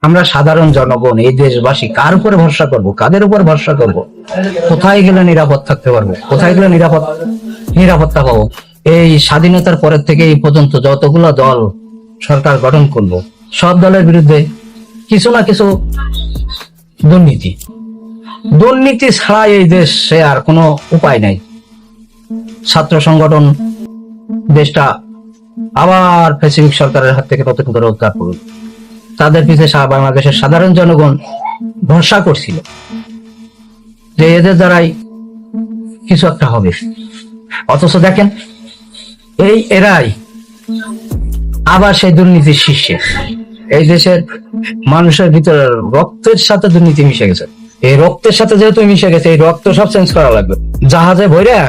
আমরা সাধারণ জনগণ এই দেশবাসী কার উপরে ভরসা করব, কাদের উপর ভরসা করব? কোথায় গেলে নিরাপদ থাকতে পারবো, কোথায় গেলে নিরাপত্তা পাবো? এই স্বাধীনতার পরের থেকে এই পর্যন্ত যতগুলো দল সরকার গঠন করলো, সব দলের বিরুদ্ধে কিছু না কিছু দুর্নীতি ছাড়া এই দেশে আর কোনো উপায় নাই। ছাত্র সংগঠন দেশটা আবার প্যাসিফিক সরকারের হাত থেকে নতুন করে উদ্ধার করল। তাদের পিছিয়ে বাংলাদেশের সাধারণ জনগণ ভরসা করছিল যে এদের দ্বারাই কিছু একটা হবে। অথচ দেখেন, এরাই আবার সেই দুর্নীতির শীর্ষে। এই দেশের মানুষের ভিতরে রক্তের সাথে দুর্নীতি মিশে গেছে। এই রক্তের সাথে যেহেতু মিশে গেছে, এই রক্ত সব চেঞ্জ করা লাগবে। জাহাজে ভইরা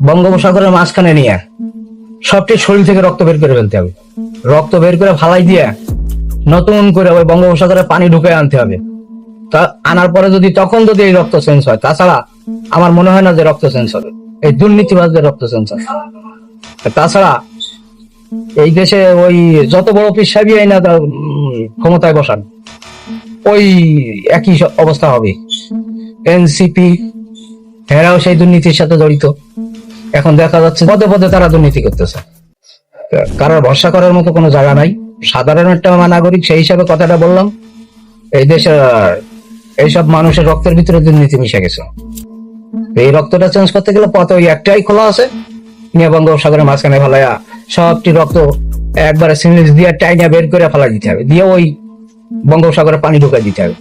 বঙ্গোপসাগরের মাঝখানে নিয়ে সবটি শরীর থেকে রক্ত বের করে ফেলতে হবে। রক্ত বের করে ফালাই দিয়ে নতুন করে ওই বঙ্গোপসাগরে পানি ঢুকে আনতে হবে। তা আনার পরে তখন যদি এই রক্ত চেঞ্জ হয়, তাছাড়া আমার মনে হয় না যে রক্ত চেঞ্জ হবে। এই দুর্নীতিবাজদের রক্ত চেঞ্জ হয়। তাছাড়া এই দেশে ওই যত বড় পিসাবি না ক্ষমতায় বসান, ওই একই অবস্থা হবে। এনসিপি এরাও সেই দুর্নীতির সাথে জড়িত। এখন দেখা যাচ্ছে পদে পদে তারা দুর্নীতি করতেছে। কারোর ভরসা করার মতো কোনো জায়গা নাই। সাধারণ একটা নাগরিক সেই হিসাবে কথাটা বললাম। এই দেশের এইসব মানুষের রক্তের ভিতরে দুর্নীতি মিশে গেছে। এই রক্তটা চেঞ্জ করতে গেলে পথ ওই একটাই খোলা আছে, নিয়ে বঙ্গোপসাগরের মাঝখানে ফেলাইয়া সবটি রক্ত একবারে সিরিঞ্জ দিয়ে টাইনা বের করে ফেলা দিতে হবে, দিয়ে ওই বঙ্গোপসাগরে পানি ঢুকাই দিতে হবে।